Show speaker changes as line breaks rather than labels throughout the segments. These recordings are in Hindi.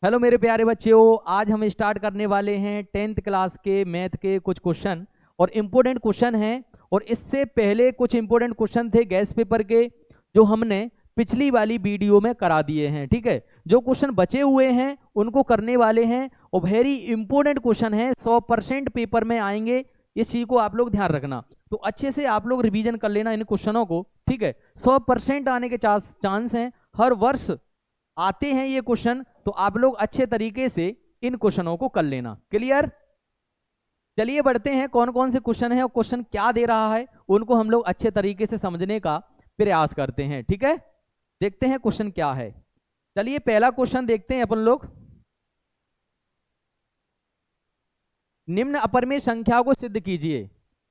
हेलो मेरे प्यारे बच्चों, आज हम स्टार्ट करने वाले हैं 10th क्लास के मैथ के कुछ क्वेश्चन और इम्पोर्टेंट क्वेश्चन हैं। और इससे पहले कुछ इम्पोर्टेंट क्वेश्चन थे गैस पेपर के जो हमने पिछली वाली वीडियो में करा दिए हैं। ठीक है, जो क्वेश्चन बचे हुए हैं उनको करने वाले हैं और वेरी इंपॉर्टेंट क्वेश्चन है, 100% पेपर में आएंगे। इस चीज को आप लोग ध्यान रखना, तो अच्छे से आप लोग रिवीजन कर लेना इन क्वेश्चनों को। ठीक है, 100% आने के चांस हैं, हर वर्ष आते हैं ये क्वेश्चन, तो आप लोग अच्छे तरीके से इन क्वेश्चनों को कर लेना। क्लियर? चलिए बढ़ते हैं, कौन कौन से क्वेश्चन है और क्वेश्चन क्या दे रहा है उनको हम लोग अच्छे तरीके से समझने का प्रयास करते हैं। ठीक है, देखते हैं क्वेश्चन क्या है। चलिए पहला क्वेश्चन देखते हैं अपन लोग। निम्न अपरिमेय संख्या को सिद्ध कीजिए,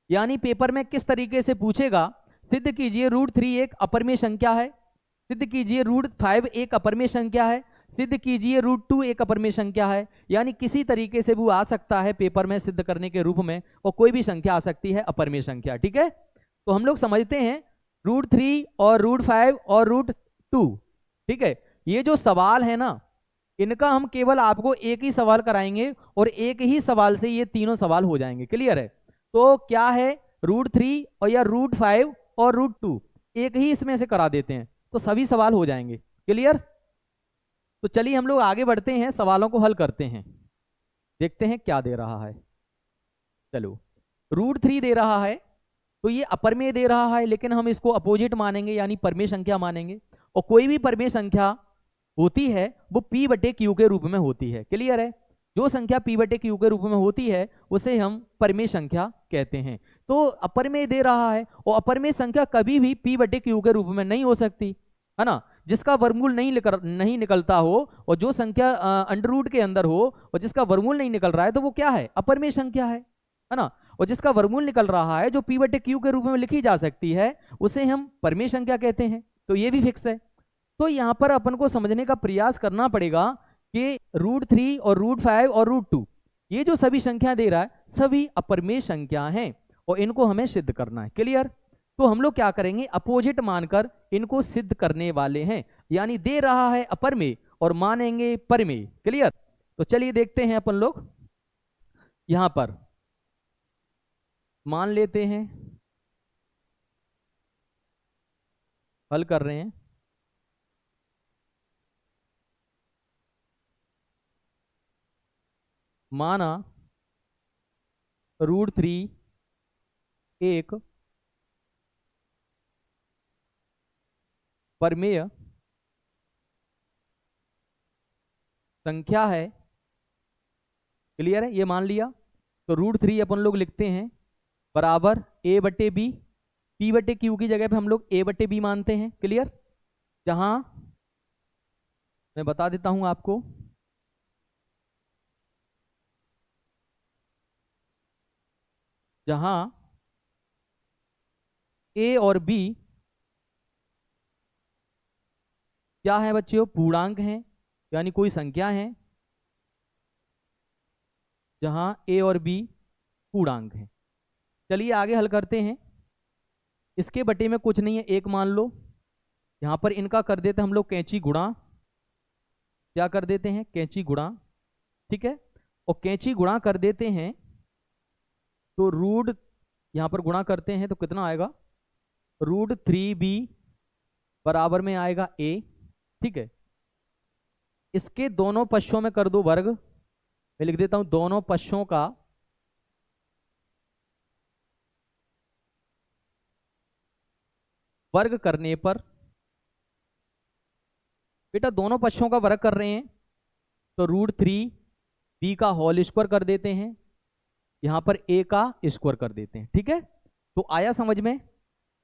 यानी पेपर में किस तरीके से पूछेगा। सिद्ध कीजिए √3 एक अपरिमेय संख्या है, सिद्ध कीजिए √5 एक अपरिमेय संख्या है, सिद्ध कीजिए √2 एक अपरिमेय संख्या है। यानी किसी तरीके से वो आ सकता है पेपर में सिद्ध करने के रूप में, और कोई भी संख्या आ सकती है अपरिमेय संख्या। ठीक है, तो हम लोग समझते हैं √3 और √5 और √2। ठीक है, ये जो सवाल है ना, इनका हम केवल आपको एक ही सवाल कराएंगे और एक ही सवाल से ये तीनों सवाल हो जाएंगे। क्लियर है? तो क्या है, √3 और या √5 और √2 एक ही इसमें से करा देते हैं तो सभी सवाल हो जाएंगे। क्लियर? तो चलिए हम लोग आगे बढ़ते हैं, सवालों को हल करते हैं, देखते हैं क्या दे रहा है। चलो, √3 दे रहा है तो ये अपरिमेय दे रहा है, लेकिन हम इसको अपोजिट मानेंगे यानी परिमेय संख्या मानेंगे। और कोई भी परिमेय संख्या होती है वो P/Q के रूप में होती है। क्लियर है? जो संख्या P/Q के रूप में होती है उसे हम परिमेय संख्या कहते हैं। तो अपरिमेय दे रहा है और अपरिमेय संख्या कभी भी P/Q के रूप में नहीं हो सकती, है ना। जिसका वर्गमूल नहीं निकलता हो और जो संख्या अंडर रूट के अंदर हो और जिसका वर्गमूल नहीं निकल रहा है तो वो क्या है, अपरिमेय संख्या है ना। और जिसका वर्गमूल निकल रहा है जो P/Q के रूप में लिखी जा सकती है उसे हम परिमेय संख्या कहते हैं। तो ये भी फिक्स है। तो यहाँ पर अपन को समझने का प्रयास करना पड़ेगा कि √3 और √5 और √2 ये जो सभी संख्या दे रहा है सभी अपरिमेय संख्या हैं और इनको हमें सिद्ध करना है। क्लियर? तो हम लोग क्या करेंगे, अपोजिट मानकर इनको सिद्ध करने वाले हैं, यानी दे रहा है अपरिमेय और मानेंगे परिमेय। क्लियर? तो चलिए देखते हैं, अपन लोग यहां पर मान लेते हैं, हल कर रहे हैं। माना √3 एक परिमेय संख्या है। क्लियर है? ये मान लिया तो √3 अपन लोग लिखते हैं बराबर A/B, P/Q की जगह पे हम लोग A/B मानते हैं। क्लियर? जहां मैं बता देता हूं आपको, जहां A और B क्या है बच्चों, पूर्णांक हैं, यानी कोई संख्या है। जहां A और B पूर्णांक है। चलिए आगे हल करते हैं। इसके बटे में कुछ नहीं है, एक मान लो। यहां पर इनका कर देते हम लोग कैंची गुणा। क्या कर देते हैं, कैंची गुणा। ठीक है, और कैंची गुणा कर देते हैं तो रूट यहां पर गुणा करते हैं तो कितना आएगा, √3B बराबर में आएगा A। ठीक है, इसके दोनों पक्षों में कर दो वर्ग। मैं लिख देता हूं दोनों पक्षों का वर्ग करने पर, बेटा दोनों पक्षों का वर्ग कर रहे हैं तो √3B का होल स्क्वायर कर देते हैं, यहां पर A का स्क्वायर कर देते हैं। ठीक है, तो आया समझ में?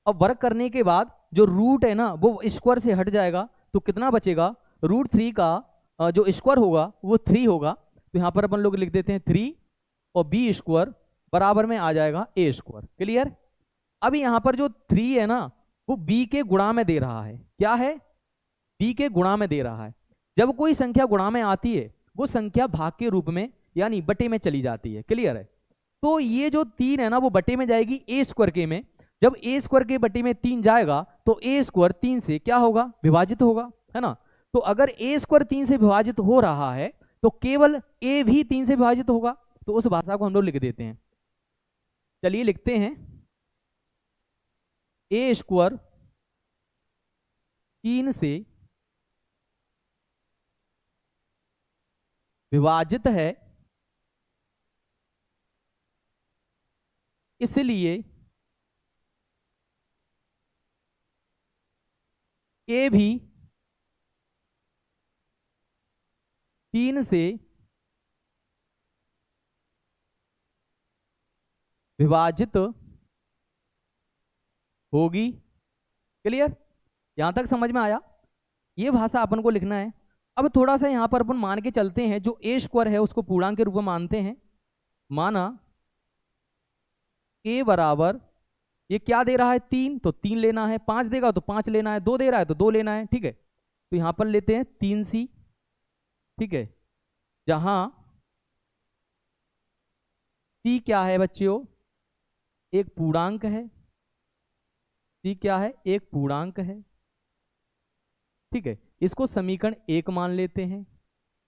अब वर्ग करने के बाद जो रूट है ना वो स्क्वायर से हट जाएगा तो कितना बचेगा, √3 का जो स्क्वायर होगा वो 3 होगा। तो यहां पर अपन लोग लिख देते हैं 3 और B स्क्वायर बराबर में आ जाएगा A स्क्वायर। क्लियर? अब यहां पर जो 3 है ना वो B के गुणा में दे रहा है। क्या है, B के गुणा में दे रहा है। जब कोई संख्या गुणा में आती है वो संख्या भाग के रूप में यानी बटे में चली जाती है। क्लियर है? तो ये जो 3 है ना वो बटे में जाएगी A स्क्वायर के में। जब A स्क्वायर के बटे में 3 जाएगा तो A स्क्वायर 3 से क्या होगा, विभाजित होगा, है ना। तो अगर ए स्क्वायर 3 से विभाजित हो रहा है तो केवल ए भी 3 से विभाजित होगा। तो उस भाषा को हम लोग लिख देते हैं। चलिए लिखते हैं, ए स्क्वायर 3 से विभाजित है, इसलिए ए भी 3 से विभाजित होगी। क्लियर? यहां तक समझ में आया? ये भाषा अपन को लिखना है। अब थोड़ा सा यहां पर अपन मान के चलते हैं, जो ए स्क्वायर है उसको पूर्णांक के रूप में मानते हैं। माना ए बराबर, ये क्या दे रहा है 3, तो 3 लेना है, 5 देगा तो 5 लेना है, 2 दे रहा है तो 2 लेना है। ठीक है, तो यहां पर लेते हैं 3c। ठीक है, जहां c क्या है बच्चों, एक पूर्णांक है। c क्या है, एक पूर्णांक है। ठीक है, इसको समीकरण 1 मान लेते हैं।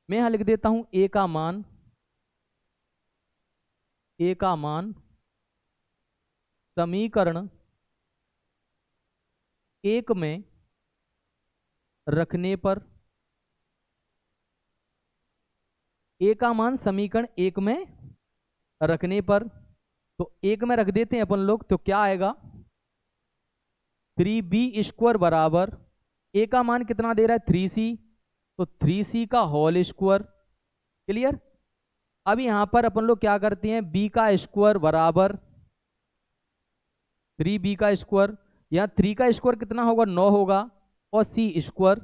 मैं यहां लिख देता हूं a का मान, a का मान समीकरण 1 में रखने पर, a का मान समीकरण 1 में रखने पर, तो 1 में रख देते हैं अपन लोग, तो क्या आएगा 3b स्क्वायर बराबर, a का मान कितना दे रहा है 3c, तो 3c का होल स्क्वायर। क्लियर? अब यहां पर अपन लोग क्या करते हैं, b का स्क्वायर बराबर 3b का स्क्वायर, यहाँ 3 का स्क्वायर कितना होगा 9 होगा, और c स्क्वायर।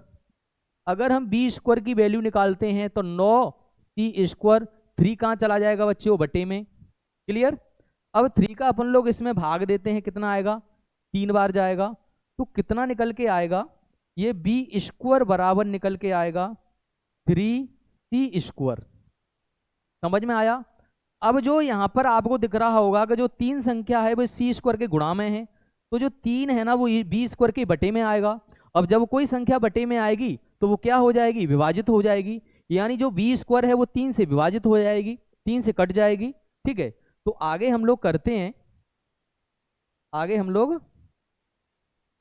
अगर हम b स्क्वायर की वैल्यू निकालते हैं तो 9c स्क्वायर, 3 कहाँ चला जाएगा बच्चों, बटे में। क्लियर? अब 3 का अपन लोग इसमें भाग देते हैं, कितना आएगा 3 बार जाएगा, तो कितना निकल के आएगा, ये b स्क्वायर बराबर निकल के आएगा 3c स्क्वायर। समझ में आया? अब जो यहां पर आपको दिख रहा होगा कि जो 3 संख्या है वो सी स्क्वायर के गुणा में है, तो जो 3 है ना वो बी स्क्वायर के बटे में आएगा। अब जब कोई संख्या बटे में आएगी तो वो क्या हो जाएगी, विभाजित हो जाएगी। यानी जो बी स्क्वायर है वो 3 से विभाजित हो जाएगी, 3 से कट जाएगी। ठीक है, तो आगे हम लोग करते हैं, आगे हम लोग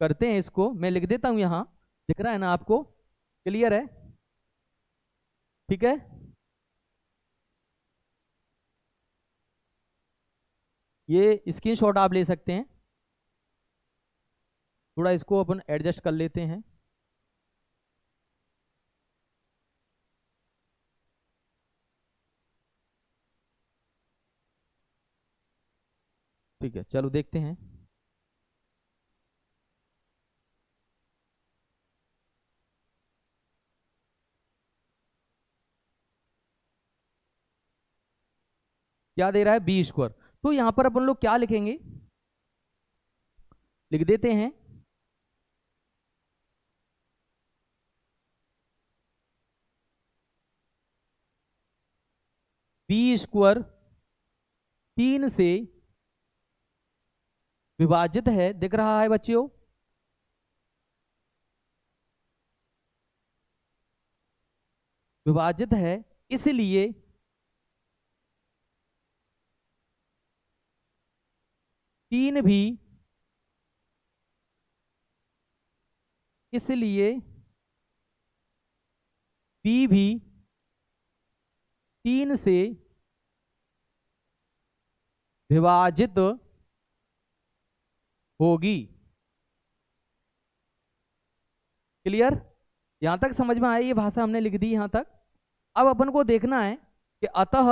करते हैं इसको। मैं लिख देता हूं, यहां दिख रहा है ना आपको? क्लियर है? ठीक है, ये स्क्रीनशॉट आप ले सकते हैं। थोड़ा इसको अपन एडजस्ट कर लेते हैं। ठीक है, चलो देखते हैं। क्या दे रहा है, बी स्क्वायर। तो यहां पर अपन लोग क्या लिखेंगे, लिख देते हैं बी स्क्वायर 3 से विभाजित है, दिख रहा है बच्चों? विभाजित है, इसलिए तीन भी, इसलिए बी भी 3 से विभाजित होगी। क्लियर? यहां तक समझ में आया? ये भाषा हमने लिख दी यहां तक। अब अपन को देखना है कि अतः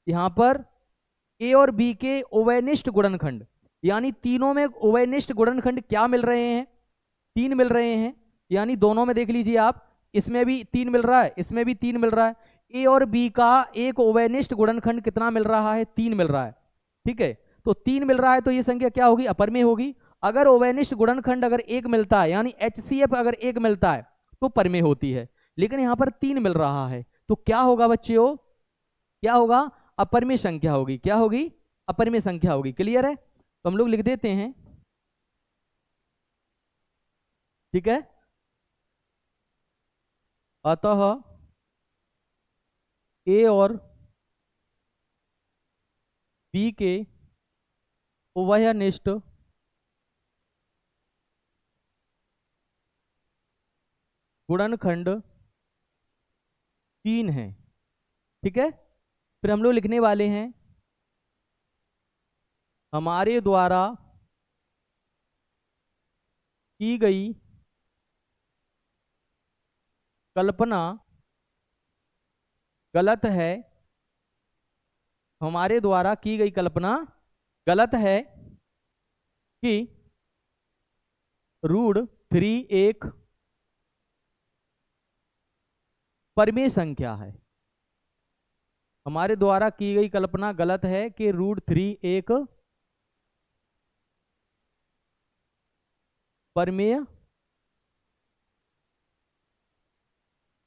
यहां पर ए और बी के उभयनिष्ठ गुणनखंड, यानी तीनों में उभयनिष्ठ गुणनखंड क्या मिल रहे हैं, 3 मिल रहे हैं। यानी दोनों में देख लीजिए आप, इसमें भी 3 मिल रहा है, इसमें भी 3 मिल रहा है। ए और बी का एक उभयनिष्ठ गुणनखंड कितना मिल रहा है, 3 मिल रहा है। ठीक है, तो 3 मिल रहा है, तो ये संख्या क्या होगी, अपरमेय होगी। अगर उभयनिष्ठ गुणनखंड अगर 1 मिलता है, यानी HCF अगर 1 मिलता है तो परमेय होती है, लेकिन यहां पर 3 मिल रहा है, तो क्या होगा बच्चों, क्या होगा, अपरमेय संख्या होगी। क्या होगी, अपरमेय संख्या होगी। क्लियर है? तो हम लोग लिख देते हैं। ठीक है, अतः ए और बी के उभयनिष्ठ गुणनखंड 3 है। ठीक है, फिर हम लोग लिखने वाले हैं हमारे द्वारा की गई कल्पना गलत है। हमारे द्वारा की गई कल्पना गलत है कि √3 एक परिमेय संख्या है। हमारे द्वारा की गई कल्पना गलत है कि √3 एक परिमेय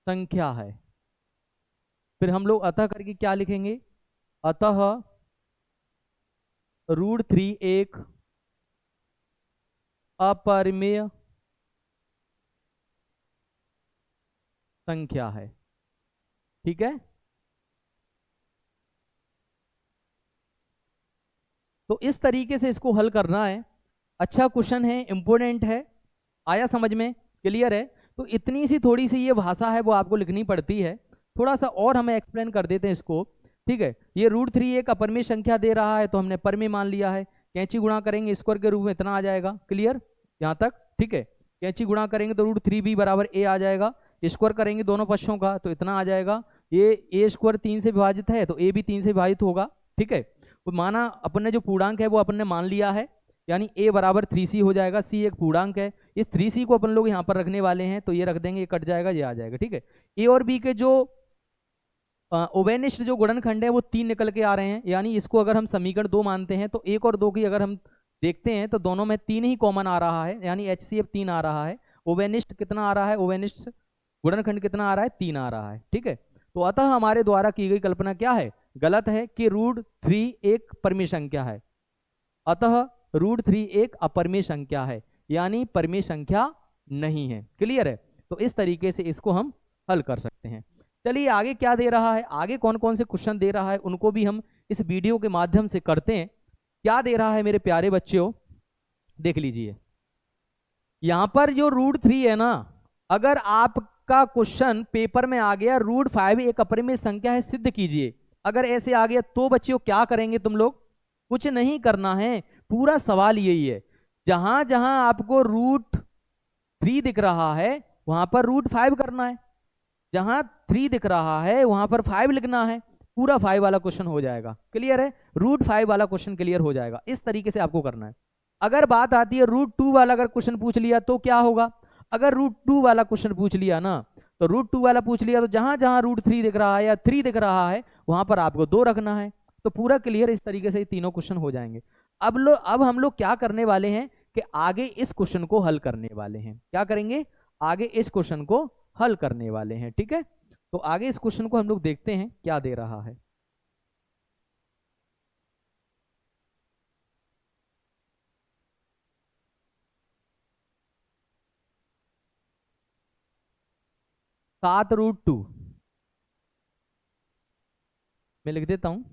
संख्या है। फिर हम लोग अतः करके क्या लिखेंगे, अतः √3 एक अपरिमेय संख्या है। ठीक है, तो इस तरीके से इसको हल करना है। अच्छा क्वेश्चन है, इंपोर्टेंट है, आया समझ में, क्लियर है। तो इतनी सी थोड़ी सी ये भाषा है वो आपको लिखनी पड़ती है। थोड़ा सा और हमें एक्सप्लेन कर देते हैं इसको। ठीक है, ये √3 एक अपरिमेय संख्या दे रहा है तो हमने परिमेय मान लिया है। कैंची गुणा करेंगे स्क्वायर के रूप में इतना आ जाएगा, क्लियर यहाँ तक। ठीक है, कैंची गुणा करेंगे तो √3 भी बराबर a आ जाएगा। स्क्वायर करेंगे दोनों पक्षों का तो इतना आ जाएगा। ये a² 3 से विभाजित है तो a भी 3 से विभाजित होगा। ठीक है, तो माना अपन ने जो पूर्णांक है वो अपन ने मान लिया है, यानी a बराबर 3c हो जाएगा। c एक पूर्णांक है, इस 3c को अपन लोग यहाँ पर रखने वाले हैं तो ये रख देंगे, ये कट जाएगा, ये आ जाएगा। ठीक है, a और b के जो उभयनिष्ठ जो गुणनखंड है वो 3 निकल के आ रहे हैं, यानी इसको अगर हम समीकरण 2 मानते हैं तो 1 और 2 की अगर हम देखते हैं तो दोनों में 3 ही कॉमन आ रहा है, यानी HCF 3 आ रहा है। उभयनिष्ठ कितना आ रहा है, उभयनिष्ठ गुणनखंड कितना आ रहा है, 3 आ रहा है। ठीक है, तो अतः हमारे द्वारा की गई कल्पना क्या है, गलत है कि √3 एक परिमेय संख्या है। अतः √3 एक अपरिमेय संख्या है, यानी परिमेय संख्या नहीं है। क्लियर है, तो इस तरीके से इसको हम हल कर सकते हैं। चलिए आगे क्या दे रहा है, आगे कौन कौन से क्वेश्चन दे रहा है उनको भी हम इस वीडियो के माध्यम से करते हैं। क्या दे रहा है मेरे प्यारे बच्चों, देख लीजिए। यहां पर जो √3 है ना, अगर आपका क्वेश्चन पेपर में आ गया √5 एक अपरिमेय संख्या है सिद्ध कीजिए, अगर ऐसे आ गया तो बच्चों क्या करेंगे तुम लोग, कुछ नहीं करना है। पूरा सवाल यही है, जहां जहां आपको √3 दिख रहा है वहां पर √5 करना है, जहां 3 दिख रहा है वहां पर 5 लिखना है। पूरा 5 वाला क्वेश्चन हो जाएगा, क्लियर है। √5 वाला क्वेश्चन क्लियर हो जाएगा, इस तरीके से आपको करना है। अगर बात आती है √2 वाला अगर क्वेश्चन पूछ लिया तो क्या होगा, अगर √2 वाला क्वेश्चन पूछ लिया ना, तो √2 वाला पूछ लिया तो जहां जहां √3 दिख रहा है या 3 दिख रहा है वहां पर आपको 2 रखना है। तो पूरा क्लियर, इस तरीके से तीनों क्वेश्चन हो जाएंगे। अब हम लोग क्या करने वाले हैं कि आगे इस क्वेश्चन को हल करने वाले हैं। क्या करेंगे, आगे इस क्वेश्चन को हल करने वाले हैं। ठीक है, तो आगे इस क्वेश्चन को हम लोग देखते हैं क्या दे रहा है। √2 मैं लिख देता हूं।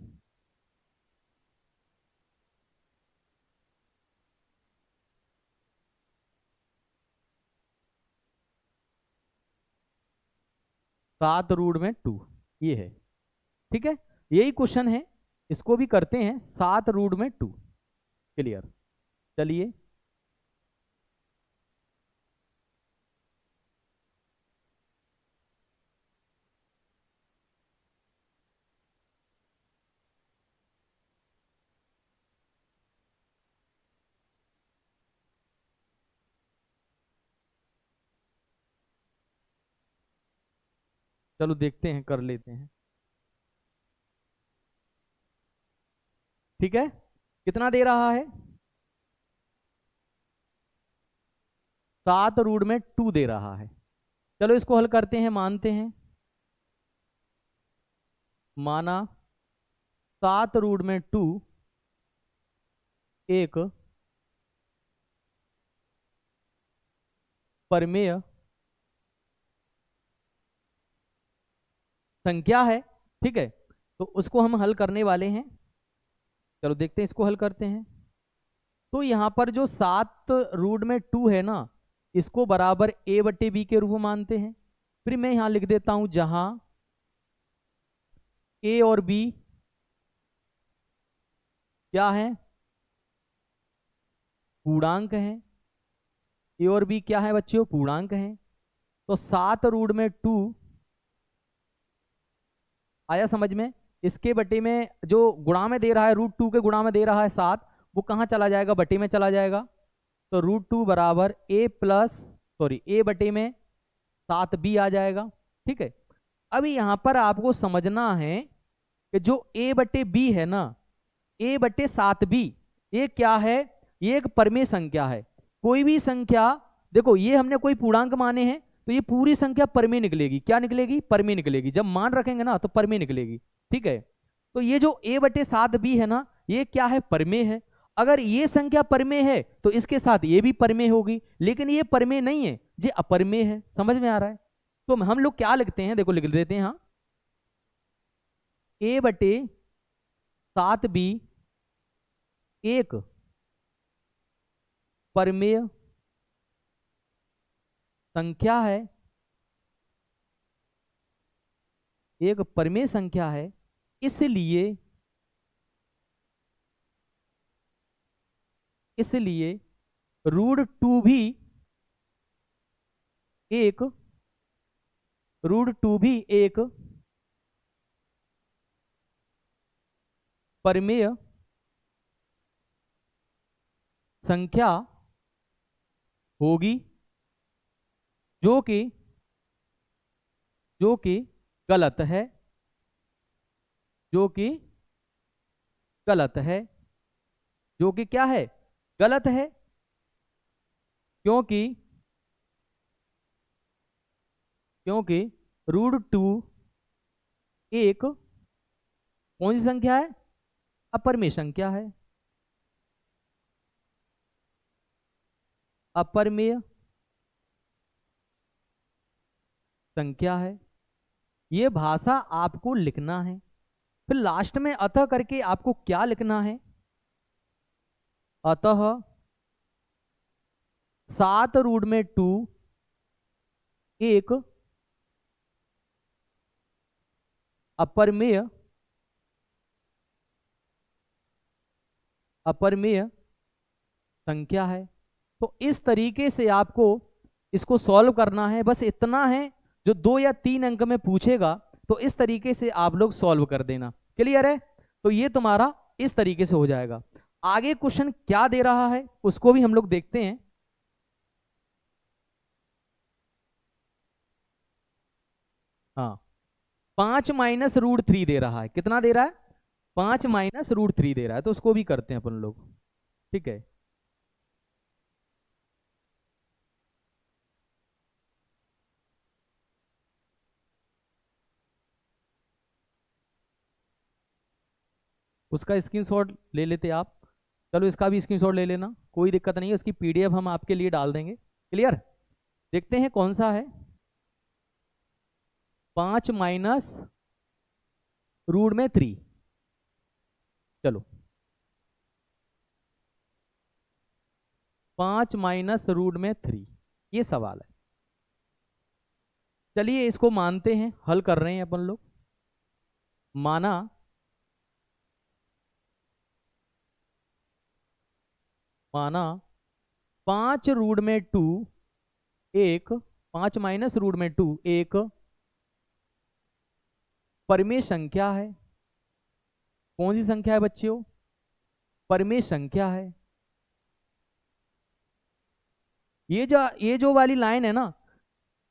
7√2 ये है। ठीक है, यही क्वेश्चन है, इसको भी करते हैं 7√2। क्लियर, चलिए चलो देखते हैं, कर लेते हैं। ठीक है, कितना दे रहा है, 7√2 दे रहा है। चलो इसको हल करते हैं, मानते हैं, माना 7√2 एक परिमेय संख्या है, ठीक है। तो उसको हम हल करने वाले हैं। चलो देखते हैं, इसको हल करते हैं। तो यहाँ पर जो 7√2 है ना, इसको बराबर a/b के रूप में मानते हैं। फिर मैं यहाँ लिख देता हूं जहां a और b क्या है, पूर्णांक हैं। a और b क्या है बच्चों, पूर्णांक हैं। तो 7√2 आया समझ में। इसके बटे में जो गुणा में दे रहा है, √2 के गुणा में दे रहा है 7, वो कहाँ चला जाएगा, बटे में चला जाएगा। तो √2 बराबर a बटे में 7b आ जाएगा, ठीक है। अभी यहां पर आपको समझना है कि जो a/b है ना, a/7b, ये क्या है, ये एक परिमेय संख्या है। कोई भी संख्या, देखो ये हमने कोई पूर्णांक माने हैं, तो ये पूरी संख्या परिमेय निकलेगी। क्या निकलेगी, परिमेय निकलेगी। जब मान रखेंगे ना तो परिमेय निकलेगी, ठीक है। तो ये जो a/7b है ना, ये क्या है, परिमेय है। अगर ये संख्या परिमेय है तो इसके साथ ये भी परिमेय होगी, लेकिन ये परिमेय नहीं है, ये अपरिमेय है। समझ में आ रहा है। तो हम लोग क्या लिखते हैं, देखो लिख देते हैं यहाँ, a/7b एक परिमेय संख्या है, एक परिमेय संख्या है, इसलिए √2 भी एक परिमेय संख्या होगी, जो कि गलत है, जो कि क्या है, गलत है। क्योंकि √2 एक कौन सी संख्या है, अपरिमेय संख्या है, अपरिमेय संख्या है। ये भाषा आपको लिखना है। फिर लास्ट में अतः करके आपको क्या लिखना है, अतः 7√2 एक अपरिमेय संख्या है। तो इस तरीके से आपको इसको सॉल्व करना है। बस इतना है, जो 2 या 3 अंक में पूछेगा तो इस तरीके से आप लोग सॉल्व कर देना। क्लियर है। तो ये तुम्हारा इस तरीके से हो जाएगा। आगे क्वेश्चन क्या दे रहा है उसको भी हम लोग देखते हैं। हाँ, 5 - √3 दे रहा है। कितना दे रहा है, 5 - √3 दे रहा है। तो उसको भी करते हैं अपन लोग, ठीक है। उसका स्क्रीनशॉट ले लेते आप। चलो इसका भी स्क्रीनशॉट ले लेना, कोई दिक्कत नहीं है। उसकी पीडीएफ हम आपके लिए डाल देंगे। क्लियर। देखते हैं कौन सा है, 5 - √3। चलो 5 - √3 ये सवाल है। चलिए इसको मानते हैं, हल कर रहे हैं अपन लोग। माना 5√2 एक 5 - √2 एक परिमेय संख्या है। कौन सी संख्या है बच्चों, परिमेय संख्या है। ये जो वाली लाइन है ना,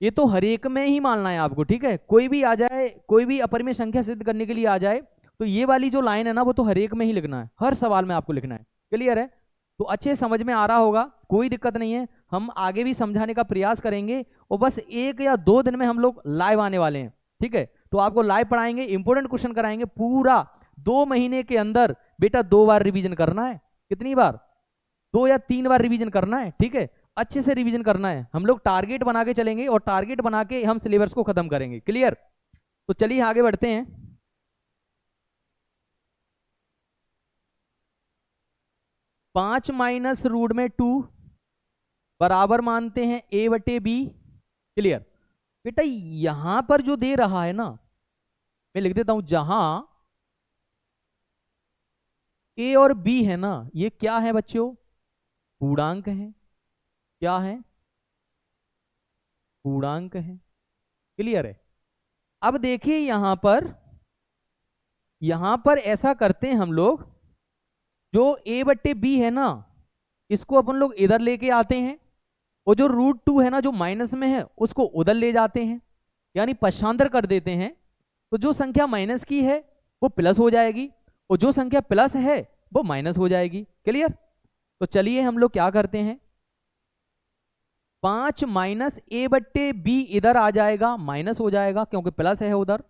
ये तो हर एक में ही मानना है आपको, ठीक है। कोई भी आ जाए, कोई भी अपरिमेय संख्या सिद्ध करने के लिए आ जाए, तो ये वाली जो लाइन है ना, वो तो हर एक में ही लिखना है, हर सवाल में आपको लिखना है। क्लियर है। तो अच्छे समझ में आ रहा होगा, कोई दिक्कत नहीं है। हम आगे भी समझाने का प्रयास करेंगे, और बस 1 या 2 दिन में हम लोग लाइव आने वाले हैं, ठीक है। तो आपको लाइव पढ़ाएंगे, इंपोर्टेंट क्वेश्चन कराएंगे। पूरा 2 महीने के अंदर बेटा 2 बार रिवीजन करना है। कितनी बार, 2 या 3 बार रिवीजन करना है, ठीक है। अच्छे से रिवीजन करना है। हम लोग टारगेट बना के चलेंगे, और टारगेट बना के हम सिलेबस को खत्म करेंगे। क्लियर। तो चलिए आगे बढ़ते हैं। पांच माइनस रूट में 2 बराबर मानते हैं a बटे बी। क्लियर। बेटा यहां पर जो दे रहा है ना, मैं लिख देता हूं, जहां a और b है ना, ये क्या है बच्चों? पूर्णांक है। क्या है? पूर्णांक है। क्लियर है। अब देखिए यहां पर ऐसा करते हैं हम लोग, जो a बट्टे बी है ना, इसको अपन लोग इधर लेके आते हैं, और जो √2 है ना जो माइनस में है उसको उधर ले जाते हैं, यानी पक्षांतर कर देते हैं। तो जो संख्या माइनस की है वो प्लस हो जाएगी, और जो संख्या प्लस है वो माइनस हो जाएगी। क्लियर। तो चलिए हम लोग क्या करते हैं, 5 माइनस a बट्टे बी इधर आ जाएगा, माइनस हो जाएगा क्योंकि प्लस है उधर।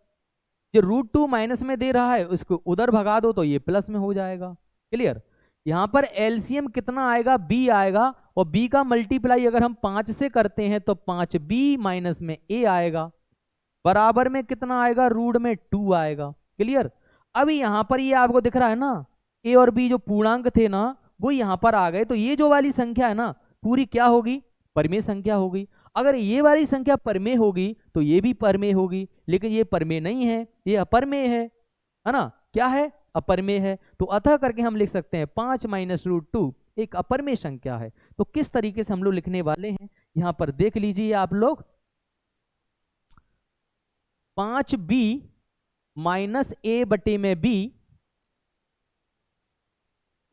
जो √2 माइनस में दे रहा है उसको उधर भगा दो तो ये प्लस में हो जाएगा। क्लियर। यहां पर एलसीएम कितना आएगा? b आएगा, और b का मल्टीप्लाई अगर हम 5 से करते हैं तो 5b माइनस में a आएगा, बराबर में कितना आएगा? रूट में 2 आएगा। क्लियर। अभी यहां पर ये आपको दिख रहा है ना, a और b जो पूर्णांक थे ना वो यहां पर आ गए, तो ये जो वाली संख्या है ना पूरी क्या होगी? परिमेय संख्या होगी। अगर ये वाली संख्या परमेय होगी तो ये भी परमेय होगी, लेकिन ये परमेय नहीं है, ये अपरमेय है ना? क्या है? अपरमेय है। तो अतः करके हम लिख सकते हैं 5 माइनस √2 एक अपरमेय संख्या है। तो किस तरीके से हम लोग लिखने वाले हैं यहां पर देख लीजिए आप लोग। 5b माइनस a बटे में b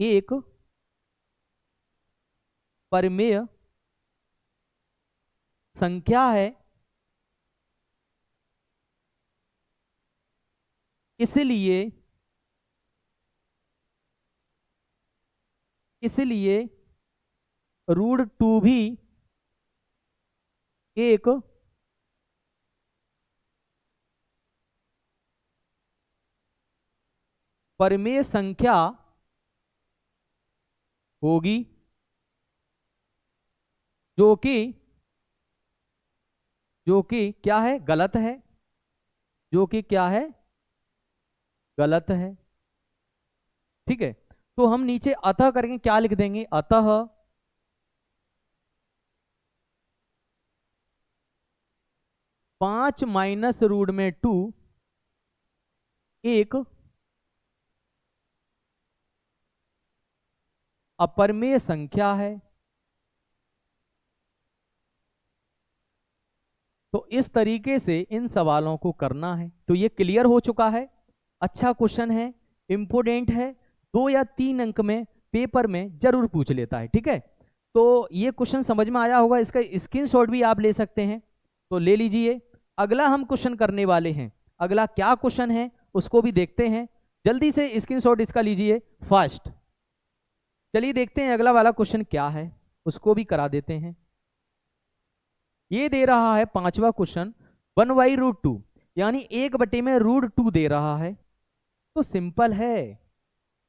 एक परमेय संख्या है, इसलिए √2 भी एक परमेय संख्या होगी, जो कि क्या है? गलत है। जो कि क्या है? गलत है। ठीक है। तो हम नीचे अतः करेंगे, क्या लिख देंगे? अतः 5 माइनस रूट में 2 एक अपरमेय संख्या है। तो इस तरीके से इन सवालों को करना है। तो ये क्लियर हो चुका है। अच्छा क्वेश्चन है, इंपोर्टेंट है, 2 या 3 अंक में पेपर में जरूर पूछ लेता है। ठीक है। तो ये क्वेश्चन समझ में आया होगा, इसका स्क्रीनशॉट भी आप ले सकते हैं, तो ले लीजिए। अगला हम क्वेश्चन करने वाले हैं, अगला क्या क्वेश्चन है उसको भी देखते हैं। जल्दी से स्क्रीनशॉट इसका लीजिए फास्ट। चलिए देखते हैं अगला वाला क्वेश्चन क्या है, उसको भी करा देते हैं। ये दे रहा है 5वां क्वेश्चन, 1/√2 यानी 1 बटे में √2 दे रहा है। तो सिंपल है,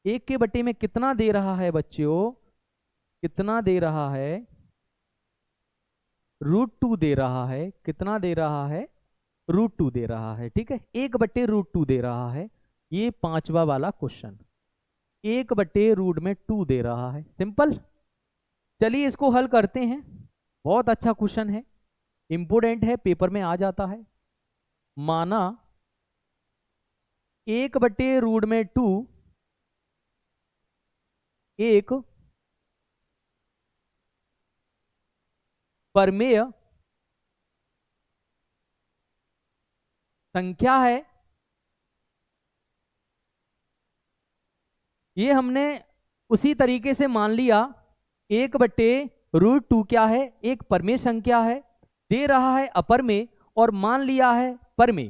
1 के बटे में कितना दे रहा है बच्चों? कितना दे रहा है? √2 दे रहा है। कितना दे रहा है? √2 दे रहा है। ठीक है, 1 बटे √2 दे रहा है। ये 5वां वाला क्वेश्चन 1 बटे रूट में 2 दे रहा है। सिंपल। चलिए इसको हल करते हैं। बहुत अच्छा क्वेश्चन है, इंपोर्टेंट है, पेपर में आ जाता है। माना 1 बटे रूट में 2 एक परमेय संख्या है। ये हमने उसी तरीके से मान लिया, 1 बटे √2 क्या है? एक परमेय संख्या है, दे रहा है अपरमेय, और मान लिया है परमेय।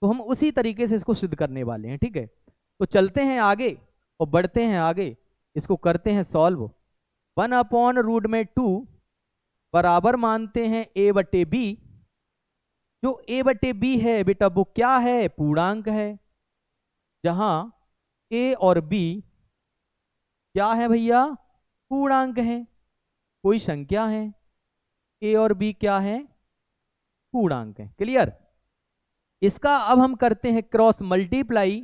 तो हम उसी तरीके से इसको सिद्ध करने वाले हैं। ठीक है। तो चलते हैं आगे और बढ़ते हैं आगे, इसको करते हैं सॉल्व। 1/√2 बराबर मानते हैं a बटे b। जो a बटे b है बेटा वो क्या है? पूर्णांक है। जहां a और b क्या है भैया? पूर्णांक है, कोई संख्या है। a और b क्या है? पूर्णांक है। क्लियर। इसका अब हम करते हैं क्रॉस मल्टीप्लाई,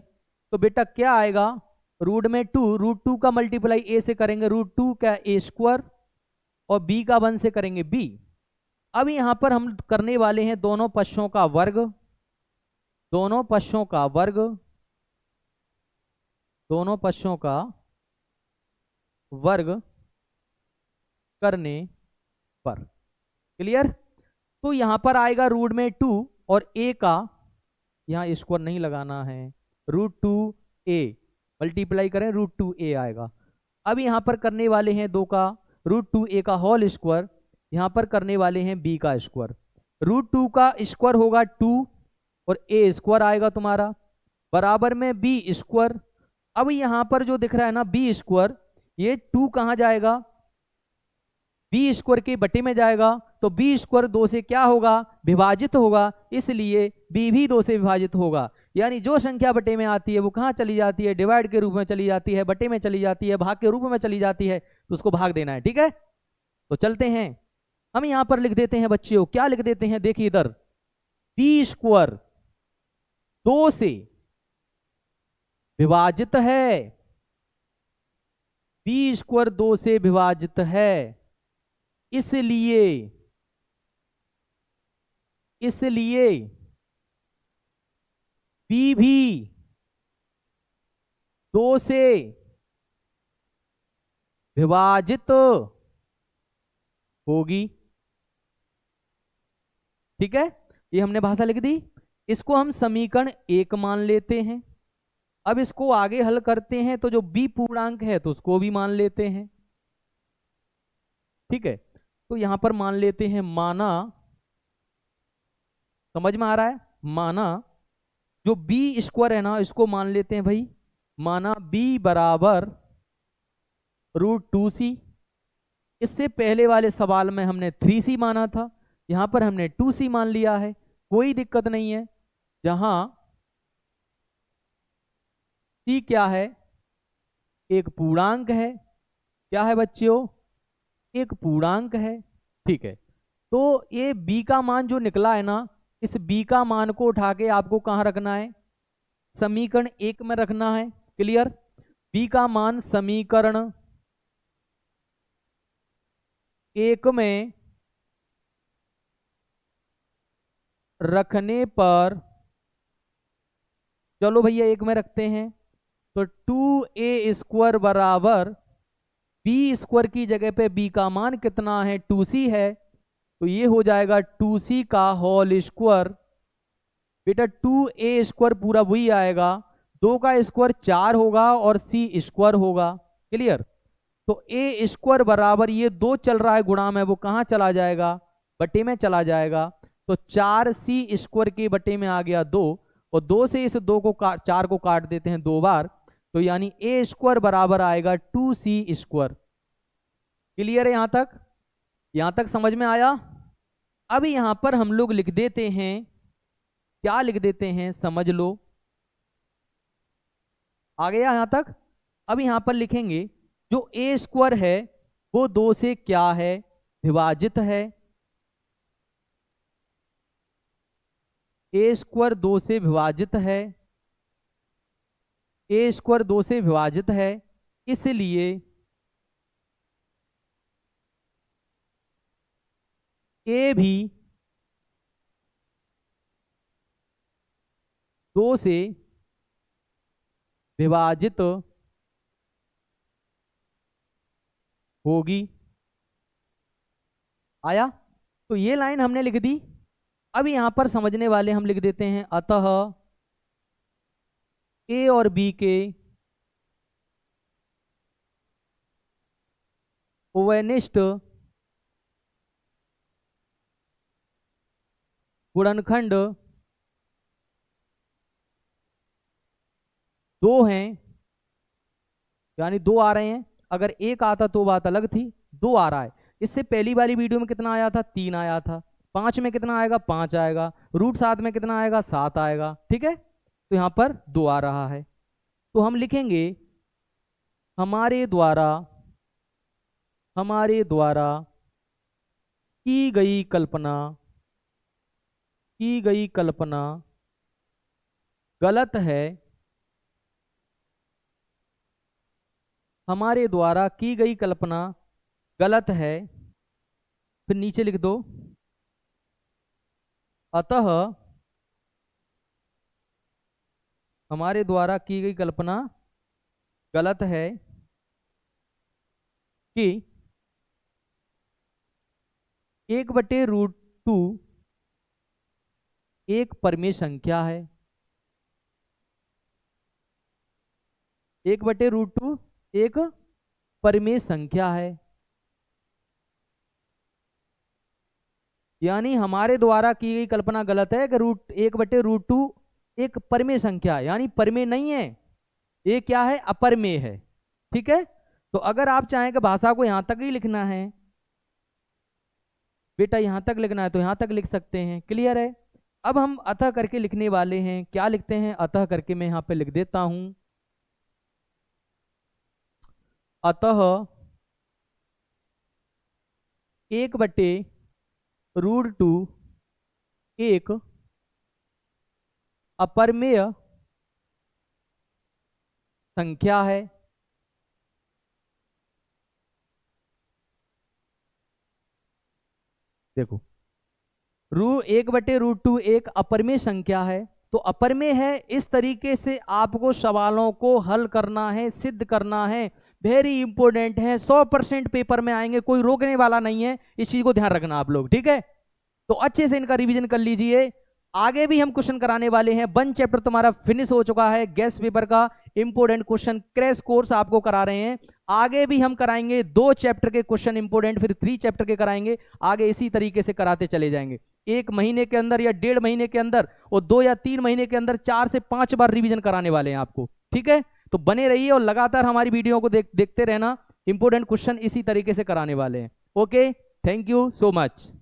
तो बेटा क्या आएगा, रूट में 2, रूट 2 का मल्टीप्लाई ए से करेंगे रूट 2 का ए स्क्वायर, और बी का 1 से करेंगे बी। अब यहां पर हम करने वाले हैं दोनों पक्षों का वर्ग, दोनों पक्षों का वर्ग, दोनों पक्षों का वर्ग करने पर। क्लियर। तो यहां पर आएगा रूट में 2 और ए का, यहां स्क्वायर नहीं लगाना है, रूट 2 ए मल्टीप्लाई करें रूट 2 ए आएगा। अब यहां पर करने वाले हैं 2 का रूट 2 ए का होल स्क्वायर, यहां पर करने वाले हैं बी का स्क्वायर। रूट 2 का स्क्वायर होगा 2 और ए स्क्वायर आएगा तुम्हारा बराबर में बी स्क्वायर। अब यहां पर जो दिख रहा है ना बी स्क्वायर, ये 2 कहां जाएगा, बी स्क्वायर के बटे में जाएगा, तो बी स्क्वायर 2 से क्या होगा, विभाजित होगा, इसलिए बी भी 2 से विभाजित होगा। यानी जो संख्या बटे में आती है वो कहां चली जाती है, डिवाइड के रूप में चली जाती है, बटे में चली जाती है, भाग के रूप में चली जाती है, तो उसको भाग देना है। ठीक है, तो चलते हैं, हम यहां पर लिख देते हैं बच्चों, क्या लिख देते हैं, देखिए इधर बी स्क्वायर 2 से विभाजित है, बी स्क्वायर 2 से विभाजित है, इसलिए बी भी 2 से विभाजित होगी। ठीक है, ये हमने भाषा लिख दी, इसको हम समीकरण 1 मान लेते हैं। अब इसको आगे हल करते हैं, तो जो बी पूर्णांक है तो उसको भी मान लेते हैं। ठीक है, तो यहां पर मान लेते हैं, माना, समझ में आ रहा है, माना जो बी स्क्वायर है ना इसको मान लेते हैं भाई, माना बी बराबर रूट 2c। इससे पहले वाले सवाल में हमने 3c माना था, यहां पर हमने 2c मान लिया है, कोई दिक्कत नहीं है। जहां c क्या है, एक पूर्णांक है, क्या है बच्चों, एक पूर्णांक है। ठीक है, तो ये b का मान जो निकला है ना, इस b का मान को उठा के आपको कहां रखना है, समीकरण 1 में रखना है। क्लियर, b का मान समीकरण 1 में रखने पर, चलो भैया 1 में रखते हैं, तो 2a स्क्वायर बराबर बी स्क्वायर की जगह पे b का मान कितना है, 2c है, तो ये हो जाएगा 2c का होल स्क्वायर। बेटा 2a स्क्वायर पूरा वही आएगा, 2 का स्क्वायर 4 होगा और c स्क्वायर होगा। क्लियर, तो a स्क्वायर बराबर ये 2 चल रहा है गुणा में, वो कहां चला जाएगा, बटे में चला जाएगा, तो 4c स्क्वायर के बटे में आ गया 2, और 2 से इस 2 को 4 को काट देते हैं 2 बार, तो यानी a स्क्वायर बराबर आएगा 2c स्क्वायर। क्लियर है यहां तक समझ में आया। अब यहां पर हम लोग लिख देते हैं, क्या लिख देते हैं, समझ लो, आ गया यहां तक। अब यहां पर लिखेंगे जो a स्क्वायर है वो 2 से क्या है, विभाजित है, a स्क्वायर 2 से विभाजित है, a स्क्वायर 2 से विभाजित है, इसलिए a भी 2 से विभाजित होगी। आया, तो ये लाइन हमने लिख दी। अब यहां पर समझने वाले हम लिख देते हैं, अतः a और b के ओवेनिष्ट गुणनखंड 2 हैं, यानी 2 आ रहे हैं, अगर 1 आता तो बात अलग थी, 2 आ रहा है। इससे पहली वाली वीडियो में कितना आया था, 3 आया था, 5 में कितना आएगा, 5 आएगा, रूट 7 में कितना आएगा, 7 आएगा। ठीक है, तो यहां पर 2 आ रहा है, तो हम लिखेंगे हमारे द्वारा की गई कल्पना गलत है, हमारे द्वारा की गई कल्पना गलत है, फिर नीचे लिख दो अतः हमारे द्वारा की गई कल्पना गलत है कि 1/√2 एक परिमेय संख्या है। 1/√2 एक परिमेय संख्या है, यानी हमारे द्वारा की गई कल्पना गलत है कि 1/√2 एक परिमेय संख्या, यानी परिमेय नहीं है, ये क्या है, अपरिमेय है। ठीक है, तो अगर आप चाहें कि भाषा को यहां तक ही लिखना है, बेटा यहां तक लिखना है तो यहां तक लिख सकते हैं। क्लियर है। अब हम अतः करके लिखने वाले हैं, क्या लिखते हैं, अतः करके मैं यहां पे लिख देता हूं, अतः 1/√2 एक अपरिमेय संख्या है। देखो 1/√2 एक अपरिमेय संख्या है, तो अपरिमेय है, इस तरीके से आपको सवालों को हल करना है, सिद्ध करना है, वेरी इंपॉर्टेंट है, 100% पेपर में आएंगे, कोई रोकने वाला नहीं है, इस चीज को ध्यान रखना आप लोग। ठीक है, तो अच्छे से इनका रिवीजन कर लीजिए। आगे भी हम क्वेश्चन कराने वाले हैं, 1 चैप्टर तुम्हारा फिनिश हो चुका है, गैस पेपर का इंपोर्टेंट क्वेश्चन क्रैश कोर्स आपको करा रहे हैं। आगे भी हम कराएंगे 2 चैप्टर के क्वेश्चन इंपोर्टेंट, फिर 3 चैप्टर के कराएंगे, आगे इसी तरीके से कराते चले जाएंगे। 1 महीने के अंदर या 1.5 महीने के अंदर और 2 या 3 महीने के अंदर 4 से 5 बार रिवीजन कराने वाले हैं आपको। ठीक है, तो बने रहिए और लगातार हमारी वीडियो को देखते रहना, इंपोर्टेंट क्वेश्चन इसी तरीके से कराने वाले हैं। Okay, thank you so much.